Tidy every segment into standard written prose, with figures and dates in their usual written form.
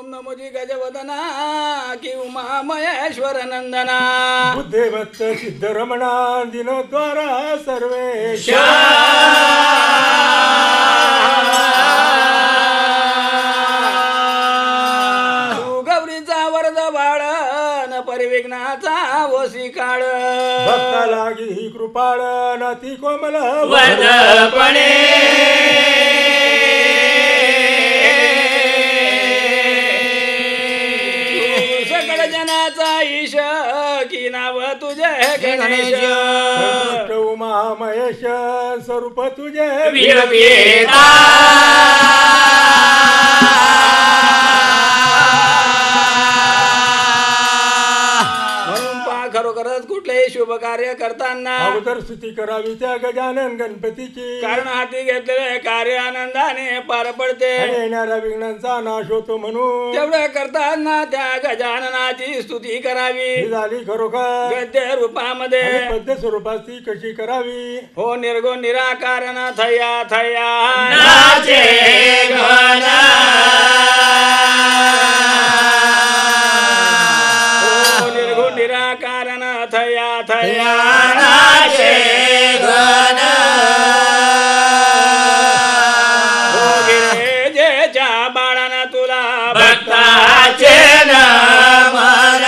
ओम नमोजी गजवदना कि उमा महेश्वर नंदना बुद्धेवत्त सिद्धरमणा दिनद्वारा सर्वेश गौरीचा वरद बाळ न परिविघ्नाचा ओसी काळ भक्ता लागी ही कृपाळ नाती कोमल वरदपणे सकळ जनाचा ईश की नाव तुझे गणेश उमा महेश स्वरूप तुझे विरवेदा खरोखरच कुठलेही शुभ कार्य करताना अगोदर स्तुती करावी त्या गजानन गणपतीची कारण हाती घेतलेले कार्य आनंदाने पार पडते आणि येणाऱ्या विघ्नांचा नाश होतो म्हणून तेवढं करताना त्या गजाननाची स्तुती करावी ही झाली खरोखर गद्य रूपामध्ये आणि पद्य स्वरूपात ती कशी करावी हो निर्गुण निराकार न थया थया नाचे घना निर्गुण निराकार न थया थया नाचे घना जेच्या बाळानं तुला भक्ताचे नमन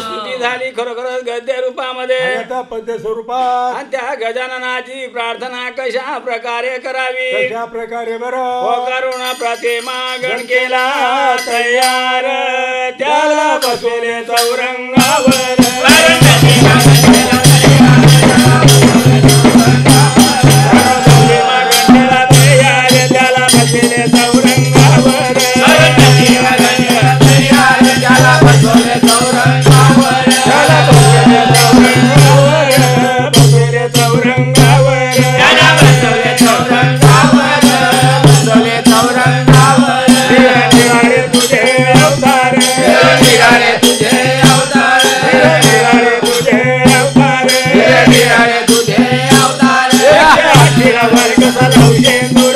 स्तुती झाली खरोखरच गद्य रूपामध्ये आणि आता पद्य स्वरूपात आणि त्या गजाननाची प्रार्थना कशा प्रकारे करावी कशा प्रकारे हो बरं करुणा प्रतिमा गण केला तयार त्याला बसवले चौरंगावर प्रतिमा गण केला तयार त्याला बसवले चौरंगावर त्याला बसवले चौरंगावर त्याला बसवले चौरंगावर बसवले चौरंगावर त्याला बसवले चौरंगावर बसवले चौरंगावर निराळे तुझे अवतार निराळे तुझे अवतार निराळे तुझे अवतार निराळे तुझे अवतार आठीरावर कसा लावशे दूर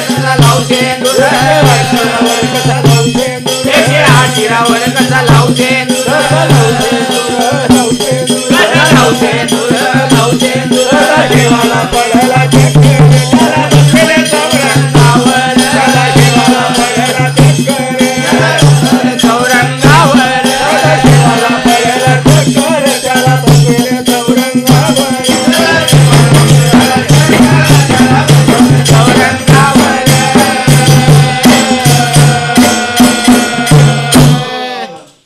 कसा लावते दूर कसा लावशे दूर आठीरावर कसा लावते दूर कसा लावते दूर लावते दूर देवाला पडला चक्कर त्याला बसले चौरंगावर त्याला देवाला पडला चक्कर चौरंगावर देवाला पडला चक्कर त्याला बसले चौरंगावर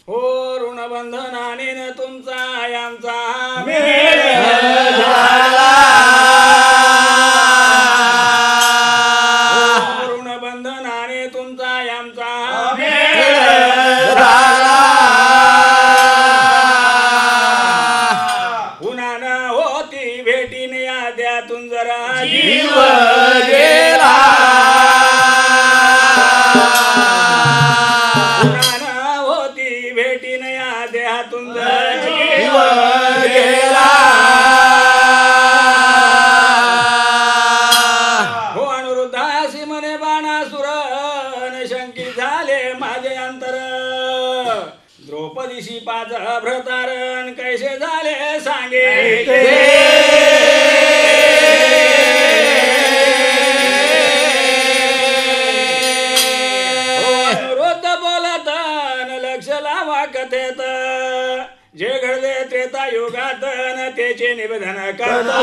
हो ऋणबंधनाने न तुमचा यांचा मेळ हो, ऋणबंधनाने तुमचा यांचा उन्हानं होती भेटीन याद्यातून जरा जीव गेला उन्हानं होती भेटीन याद्यातून जरा जीव गेला हो अनुरुद्धासी म्हणे बाणासुर न शंकित झाले माझे अंतर द्रौपदीशी पाच भ्रतारण कैसे झाले सांगे हो अनुरुद्ध बोलत न लक्ष लावा कथेत जे घडले त्रेता युगात न त्याचे निवेदन करतो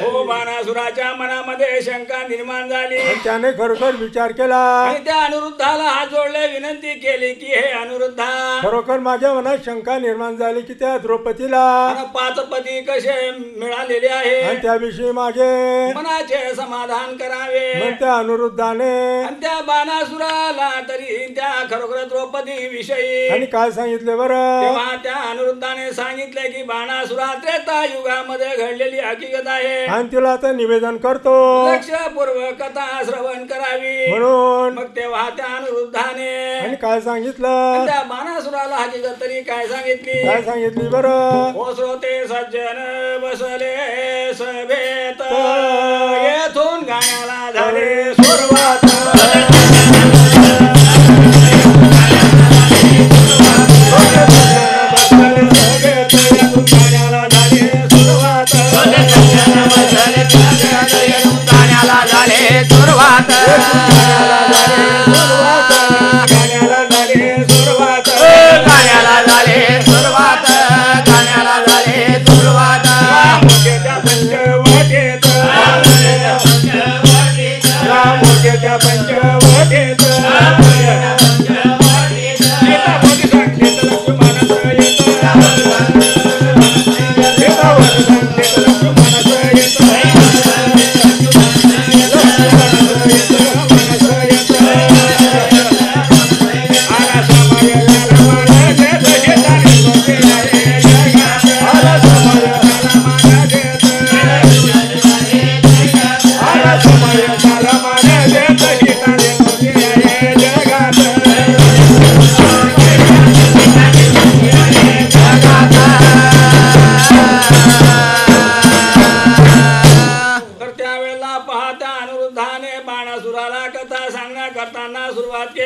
हो बाणासुराच्या मनामध्ये शंका निर्माण झाली आणि त्याने खरोखर विचार केला आणि त्या अनुरुद्धाला हात जोडले विनंती केली की हे अनुरुद्धा खरोखर माझ्या मनात शंका निर्माण झाली की त्या द्रौपदीला मला पाच पती कसे मिळालेले आहे आणि त्याविषयी माझे मनाचे समाधान करावे मग त्या अनुरुद्धाने आणि त्या बाणासुराला तरी त्या खरोखर द्रौपदी विषयी आणि काय सांगितले बरं तेव्हा त्या अनुरुद्धाने सांगितले की बाणासुरा त्रेता युगामध्ये घडलेली हकीकत आहे आणि तिला आता निवेदन करतो लक्षपूर्वक कथा श्रवण करावी. म्हणून मग तेव्हा त्या अनिरुद्धाने आणि काय सांगितलं त्या बाणासुराला हकीकत तरी काय सांगितली. काय सांगितली बरं ओ श्रोते सज्जन बसले सभेत येथून गाण्याला झाले सुरुवात. गाण्याला झाले सुरुवात. गाण्याला झाले सुरुवात. गाण्याला झाले सुरुवात. गाण्याला झाले सुरुवात. मोठ्याच्या पंचवटीत मोठ्याच्या पंचवटीत सीतापती सांगतेत लक्ष्मणाचं येत. सीतापती सांगतेत लक्ष्मणाचं येत.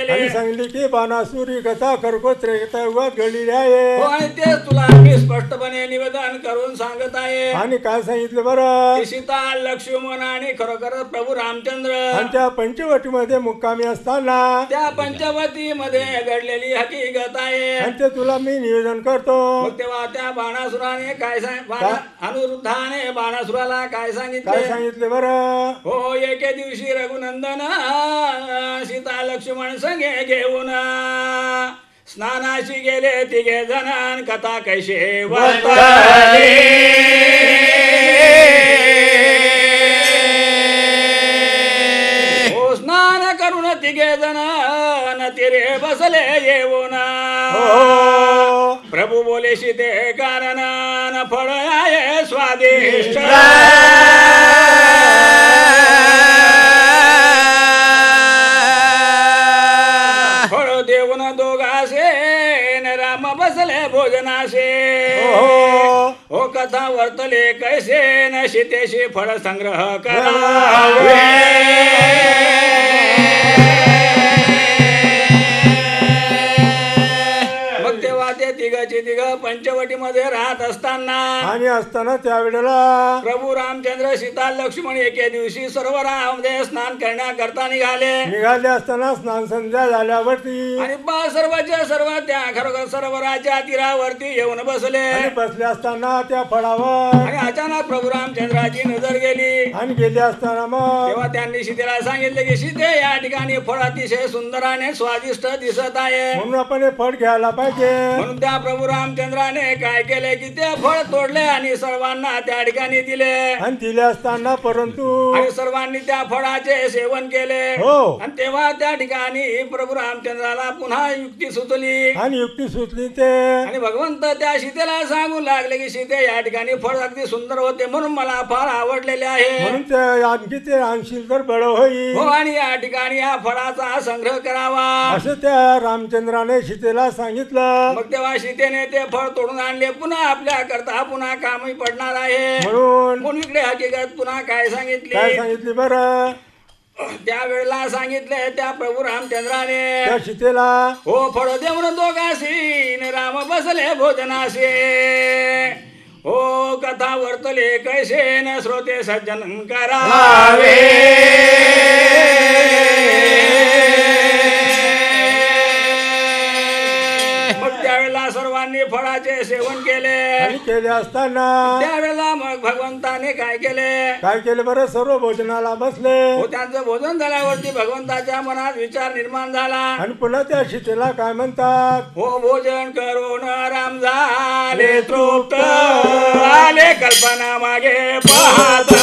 आणि सांगितली की बाणासुरी कथा खरकोच त्रेतायुगात घडलेली आहे. आणि तेच तुला मी स्पष्टपणे निवेदन करून सांगत आहे. आणि काय सांगितलं बरं सीता लक्ष्मण आणि खरोखर प्रभू रामचंद्र आणि त्या पंचवटीमध्ये मुक्कामी असताना त्या पंचवटी मध्ये घडलेली हकीकत आहे. आणि ते तुला मी निवेदन करतो. मग तेव्हा त्या बाणासुराने काय अनिरुद्धाने बाणासुराला काय काय सांगितले बरं हो एके दिवशी रघुनंदन सीता लक्ष्मण संगे घेऊन स्नानाशी गेले तिघे जण कथा कैसे वाचली. हो स्नान करून तिघे जण तिरे बसले येऊन प्रभू बोले सीते कारण फळ आहे स्वादिष्ट. फळ देऊन दोघासे न राम बसले भोजनासे. हो कथा वर्तले कैसे न सीतेशी फळ संग्रह करावे. मग तेव्हा ते तिघाची तिघ पंचवटीमध्ये राहत असताना आणि असताना त्यावेळेला प्रभू रामचंद्र सीता लक्ष्मण एके दिवशी सरोवरामध्ये स्नान करण्याकरता निघाले असताना स्नान संध्या झाल्यावरती आणि सर्वच्या सर्व त्या खरोखर सरोवराच्या तीरावरती येऊन बसले. आणि बसले असताना त्या फळावर आणि अचानक प्रभू रामचंद्राची नजर गेली. आणि गेले असताना मग तेव्हा त्यांनी सीतेला सांगितले की सीते या ठिकाणी फळ अतिशय सुंदर आणि स्वादिष्ट दिसत आहे. म्हणून आपण हे फळ घ्यायला पाहिजे. म्हणून त्या प्रभू रामचंद्राने काय केले की ते फळ तोडले आणि सर्वांना त्या ठिकाणी दिले. आणि दिले असताना परंतु आणि सर्वांनी त्या फळाचे सेवन केले. आणि तेव्हा त्या ठिकाणी प्रभू रामचंद्राला पुन्हा युक्ती सुचली. आणि युक्ती सुचली ते आणि भगवंत त्या सीतेला सांगू लागले की सीते या ठिकाणी फळ अगदी सुंदर होते म्हणून मला फार आवडलेले आहे. म्हणून ते आणखी ते आणशील तर बळ होईल. हो आणि या ठिकाणी या फळाचा संग्रह करावा असं त्या रामचंद्राने सीतेला सांगितलं. मग तेव्हा सीतेने ते फळ तोडून आणले. पुन्हा आपल्या करता पुन्हा कामही पडणार आहे. म्हणून इकडे हकीकत पुन्हा काय सांगितली बरं त्यावेळेला सांगितले त्या प्रभू रामचंद्राने त्या सीतेला हो फळ देऊन दोघासी राम बसले भोजनासे. हो कथा वर्तले कैसे न श्रोते सज्जन करावे. त्यावेळेला सर्वांनी फळाचे सेवन केले असताना त्यावेळेला मग भगवंताने काय केले बरं सर्व भोजनाला बसले. हो त्यांचं भोजन झाल्यावरती भगवंताच्या मनात विचार निर्माण झाला. आणि पुन्हा त्या सीतेला काय म्हणतात हो भोजन करून राम झाले तृप्त आले कल्पना मागे पाहत.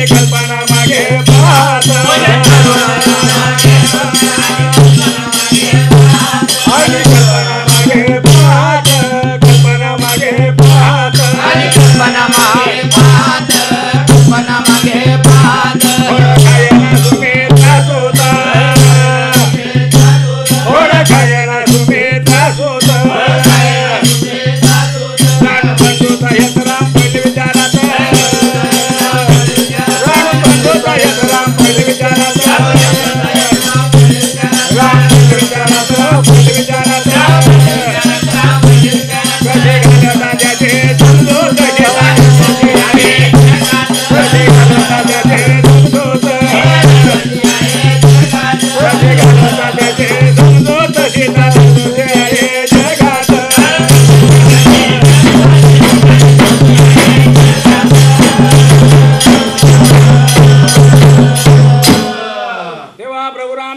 कल्पना मागे पाहत आणि कल्पना मागे पाहत.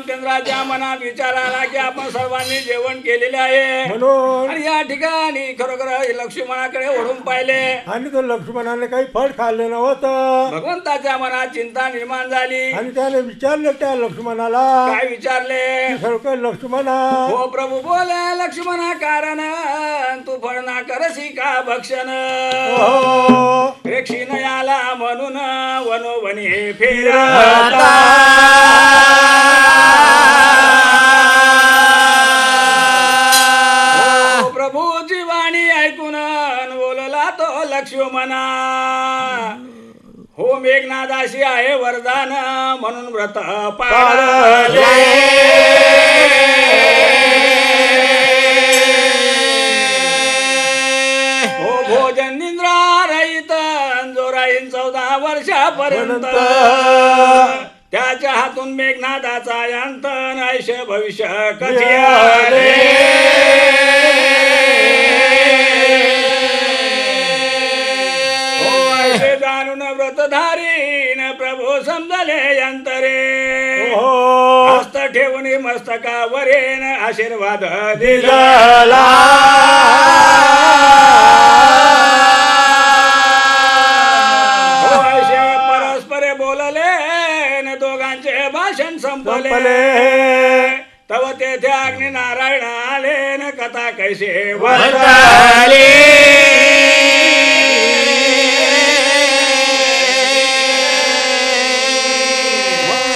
रामचंद्राच्या मनात विचार आला की आपण सर्वांनी जेवण केलेले आहे म्हणून आणि या ठिकाणी खरोखर लक्ष्मणाकडे ओढून पाहिले आणि तो लक्ष्मणाने काही फळ खाल्लं नव्हतं भगवंताच्या मनात चिंता निर्माण झाली आणि त्याने विचारलं त्या लक्ष्मणाला काय विचारले खरोखर लक्ष्मणा हो प्रभू बोले लक्ष्मणा कारण तू फळ ना करसी का भक्षण हो रेक्षीन याला म्हणून वनोवनी फिरता हो प्रभूची वाणी ऐकून बोलला तो लक्ष्मणा हो मेघनादाशी आहे वरदान म्हणून व्रत पाळले हो भोजन निद्रा रहित जो राहील 14 वर्षापर्यंत त्याच्या हातून मेघनादाचा अंत आयुष्य भविष्य कधी आले हो ऐसे जाणून व्रतधारीन प्रभू समजले अंतरे हस्त ठेवून मस्तकावरेन आशीर्वाद दिला परस्परे बोलले न दोघांचे भाषण संपले तव तेथे अग्नि नारायण आले न कथा कैसे वर्तली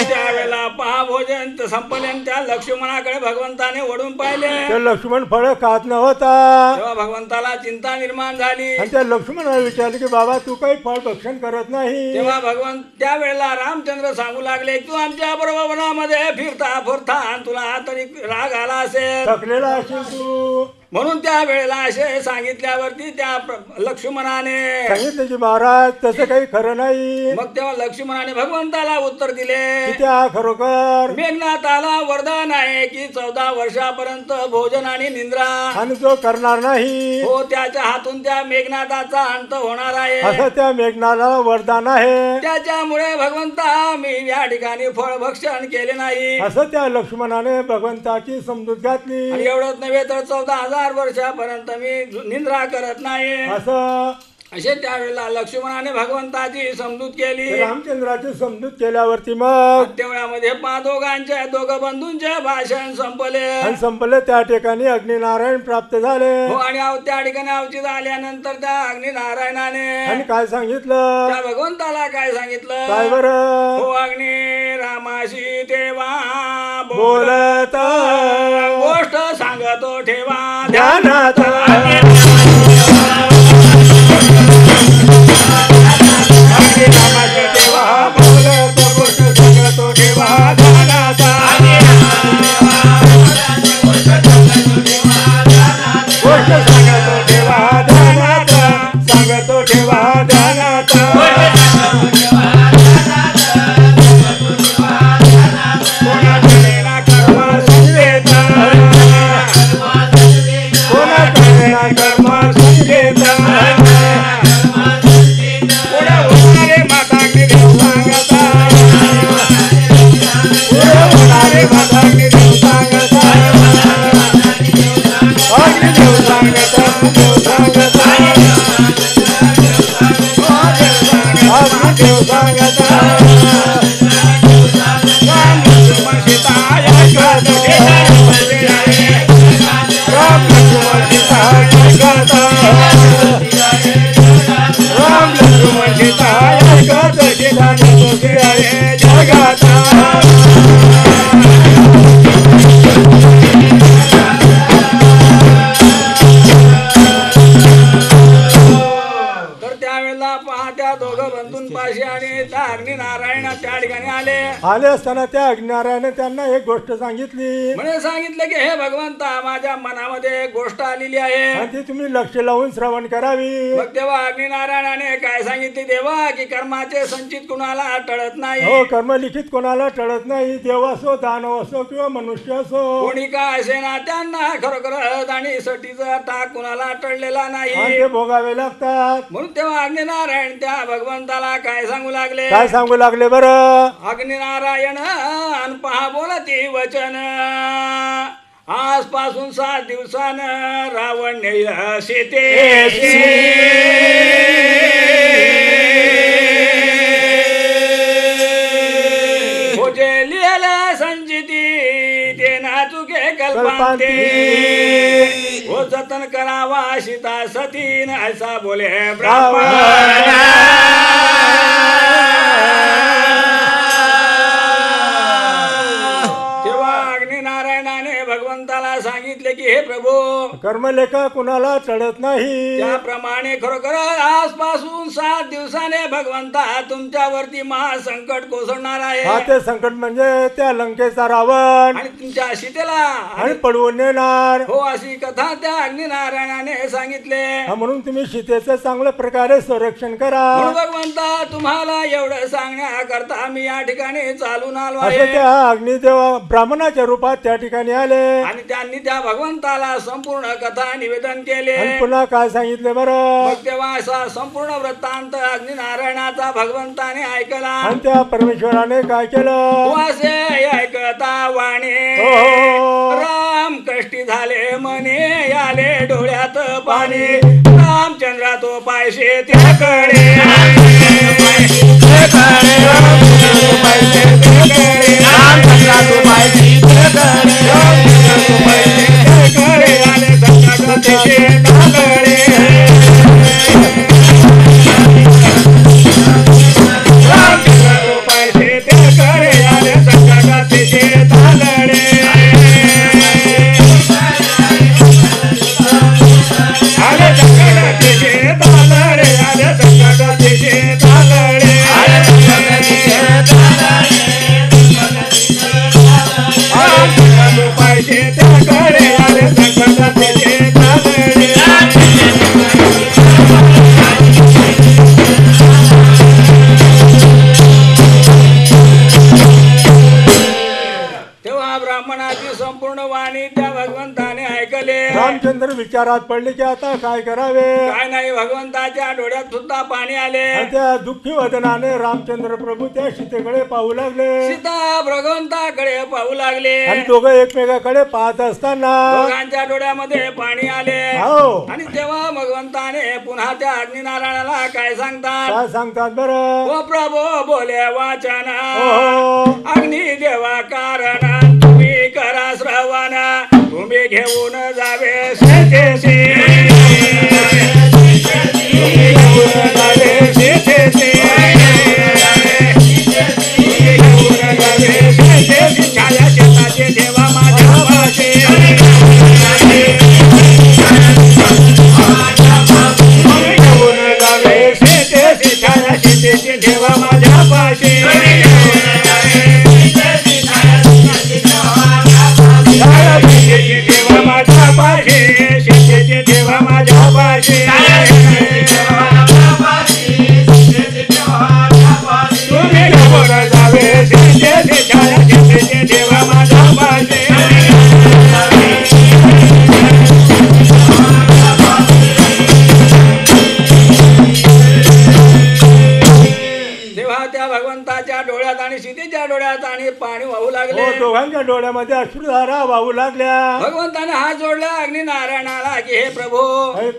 त्यावेळेला पहा भोजन संपले त्या लक्ष्मणाकडे भगवंताने ओढून पाहिले त्या लक्ष्मण फळ खात नव्हता तेव्हा भगवंताला चिंता निर्माण झाली आणि त्या लक्ष्मणाला विचारलं की बाबा तू काही फळ भक्षण करत नाही तेव्हा भगवंत त्यावेळेला रामचंद्र सांगू लागले तू आमच्या बरोबर वनामध्ये फिरता आणि तुला तरी राग आला असेल थकलेला असेल तू म्हणून त्या वेळेला असे सांगितल्यावरती त्या लक्ष्मणाने सांगितलं की महाराज तसं काही खरं नाही मग तेव्हा लक्ष्मणाने भगवंताला उत्तर दिले की त्या खरोखर मेघनाथाला वरदान आहे की 14 वर्षापर्यंत भोजन आणि निद्रा आणि जो करणार नाही हो त्याच्या हातून त्या मेघनाथाचा अंत होणार आहे असं त्या मेघनाला वरदान आहे त्याच्यामुळे भगवंता मी या ठिकाणी फळ भक्षण केले नाही असं त्या लक्ष्मणाने भगवंताची समजूत घातली आणि एवढंच नव्हे तर 14,000 वर्षापर्यंत मी निद्रा करत नाही असं असे त्यावेळेला लक्ष्मणाने भगवंताची समजूत केली रामचंद्राची समजूत केल्यावरती मग तेवढ्यामध्ये दोघ बंधूंचे भाषण संपले आणि संपले त्या ठिकाणी अग्निनारायण प्राप्त झाले हो आणि त्या ठिकाणी अवचित आल्यानंतर त्या अग्निनारायणाने आणि काय सांगितलं त्या भगवंताला काय सांगितलं काय बरं हो अग्नि रामाशी तेव्हा बोलत गोष्ट सांगतो ठेवा ध्यानात तेव्हा बोलत गोष्ट सांगतो ठेवा ध्यानात गोष्ट सांगतो ठेवा ध्यानात सांगतो ठेवा ध्यानात कोणाकडे ना कर्म संवेद कोणाकडे ना कर्म संकेत पुढे होणारे माताग्नी देव सांगता पुढे होणारे माताग्नी देव सांगता अग्निदेव सांगता देव सांगता अग्निदेव सांगता राम लक्ष्मण सीता ऐकत राम लक्ष्मण सीता ऐकत राम लक्ष्मण सीता ऐकत शेजारी दोषी आहे जगात तर त्यावेळेला पहा त्या दोघं बंधूंपाशी आणि त्या अग्निनारायण त्या ठिकाणी आले असताना त्या अग्निनारायणाने त्यांना एक गोष्ट सांगितली म्हणे सांगितलं की हे भगवंता माझ्या मनामध्ये एक गोष्ट आलेली आहे आणि ती तुम्ही लक्ष लावून श्रवण करावी मग तेव्हा अग्निनारायणाने काय सांगितले देवा की कर्माचे संचित कुणाला टळत नाही हो कर्म लिखित कोणाला टळत नाही देव असो दानव असो किंवा मनुष्य असो कोणी का असे ना त्यांना खरोखर आणि सटीचा टाक कुणाला टळलेला आणि नाही ते भोगावे लागतात म्हणून तेव्हा अग्निनारायण त्या भगवंताला काय सांगू लागले काय सांगू लागले बरं अग्निनारायण नारायण अन पहा बोलती वचन आजपासून 7 दिवसानं रावण नेईल सीतेशी हो जे लिहिलं संचिती ते ना चुके कल्पांते हो जतन करावा सीता सतीन ऐसा बोले ब्राह्मण भगवंताला सांगितले की हे प्रभू कर्मलेखा कुणाला चढत नाही त्याप्रमाणे खरोखर आजपासून 7 दिवसाने भगवंता तुमच्यावरती महासंकट कोसळणार आहे हा ते संकट म्हणजे त्या लंकेचा रावण आणि तुमच्या सीतेला आणि पडवून नेणार हो अशी कथा त्या अग्निनारायणाने सांगितले म्हणून तुम्ही सीतेचं चांगल्या प्रकारे संरक्षण करा भगवंता तुम्हाला एवढं सांगण्याकरता मी या ठिकाणी चालून आलो आहे आहे त्या अग्निदेव ब्राह्मणाच्या रूपात त्या ठिकाणी आले आणि त्यांनी त्या भगवंताला संपूर्ण कथा निवेदन केले पुन्हा काय सांगितले बरं मग तेव्हा असा संपूर्ण वृत्तांत अग्निनारायणाचा भगवंताने ऐकला आणि त्या परमेश्वराने काय केलं असे ऐकता वाणे राम कष्टी झाले मने आले डोळ्यात पाणी रामचंद्रा तो पायशे त्याकडे आले संकट रामचंद्र विचारात पडले की आता काय करावे काय नाही भगवंताच्या डोळ्यात सुद्धा पाणी आले त्या दुःखी वदनाने रामचंद्र प्रभू त्या सीतेकडे पाहू लागले सीता भगवंताकडे पाहू लागले आणि दोघं एकमेकाकडे पाहत असताना दोघांच्या डोळ्यामध्ये पाणी आले आणि तेव्हा भगवंताने पुन्हा त्या अग्निनारायणाला काय सांगतात बरं ओ प्रभू बोले वाचन अग्निदेवा कारण तुम्ही करा श्रवण तुम्ही घेऊन जावे सीतेशी छाया शेताचे देवा माझ्या पाशी घेऊन जावे सीतेशी छाया शेतीचे देवा माझ्या पाशी देवा माझ्या पाशी शेतीचे देवा माझ्या पाशी तुम्ही घेऊन जावे सीतेशी छाया शेतीचे देवा माझ्या पाशी त्या भगवंताच्या डोळ्यात आणि सीतेच्या डोळ्यात आणि पाणी वाहू लागले दोघांच्या डोळ्यामध्ये अश्रुधारा वाहू लागल्या भगवंताने हात जोडला अग्निनारायणाला की हे प्रभू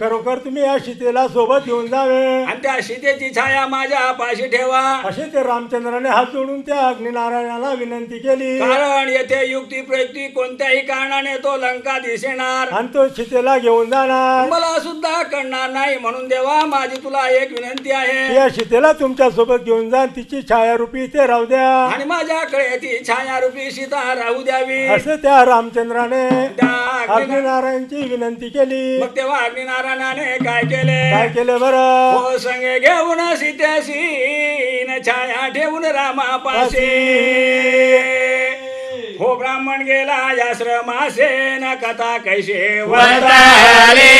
खरोखर तुम्ही या सीतेला सोबत घेऊन जावे आणि त्या सीतेची छाया माझ्या पाशी ठेवा असे ते रामचंद्राने हात जोडून त्या अग्निनारायणाला विनंती केली कारण येथे युक्ती प्रयुक्ती कोणत्याही कारणाने तो लंका दिसेणार आणि तो सीतेला घेऊन जाणार मला सुद्धा कळणार नाही म्हणून देवा माझी तुला एक विनंती आहे या सीतेला तुमच्या सोबत घेऊन जा तिची छायारूपी ते राहू द्या आणि माझ्याकडे ती छायारूपी सीता राहू द्यावी असं त्या रामचंद्राने त्या अग्निनारायणची विनंती केली मग तेव्हा अग्निनारायणाने काय केले बरं हो संगे घेऊन सीतेशी न छाया ठेवून रामापाशी हो ब्राह्मण गेला आश्रमासे न कथा कैसे वर्ताले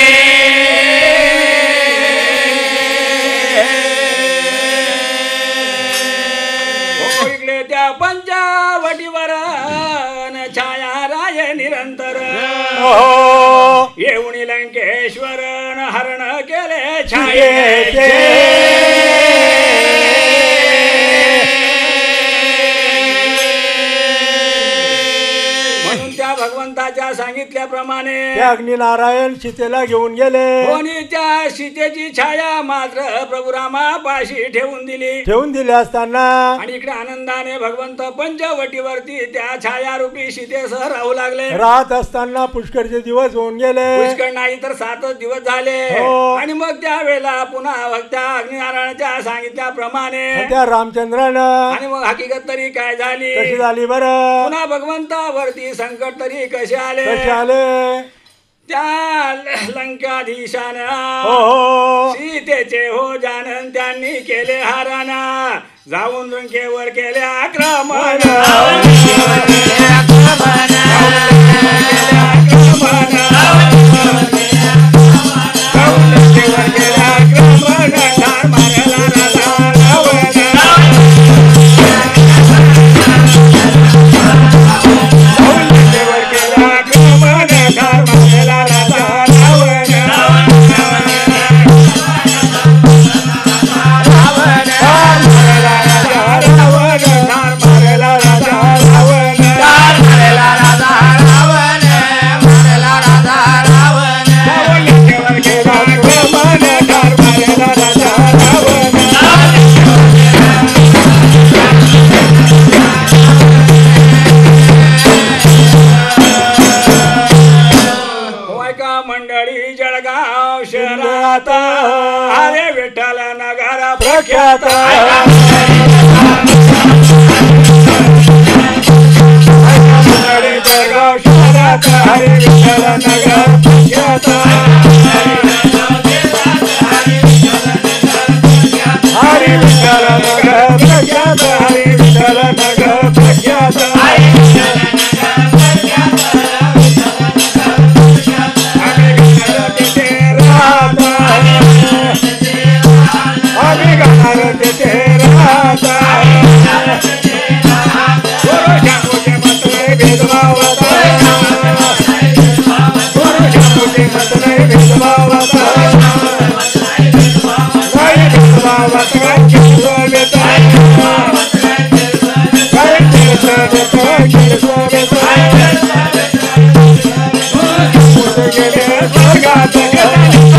इकडे त्या पंचावटीवर छाया राय निरंतर येऊन लंकेश्वर हरण केले छाये भगवंताच्या सांगितल्याप्रमाणे ते अग्निनारायण सीतेला घेऊन गेले कोणी त्या सीतेची छाया मात्र प्रभू रामापाशी ठेवून दिली असताना आणि इकडे आनंदाने भगवंत पंचवटीवरती त्या छायारूपी सीतेसह राहू लागले राहत असताना पुष्करचे दिवस होऊन गेले पुष्कळ नाही तर 7 दिवस झाले हो. आणि मग त्यावेळेला पुन्हा त्या अग्निनारायणाच्या सांगितल्याप्रमाणे त्या रामचंद्रानं आणि मग हकीकत तरी काय झाली कशी झाली बरं पुन्हा भगवंतावरती संकट तरी कसे कसे आले आले त्या लंकाधीशानं हो सीतेचे हो जानन त्यांनी केले हाराना जाऊन लंकेवर केले आक्रमण मंडळी जळगाव शहरात हरे विठ्ठल नगर प्रख्यात मंडळी जळगाव शहरात हरे विठ्ठल नगर प्रख्यात हरे विठ्ठल नगर प्रख्यात हरे विठ्ठल नगर प्रख्यात स्वर्गात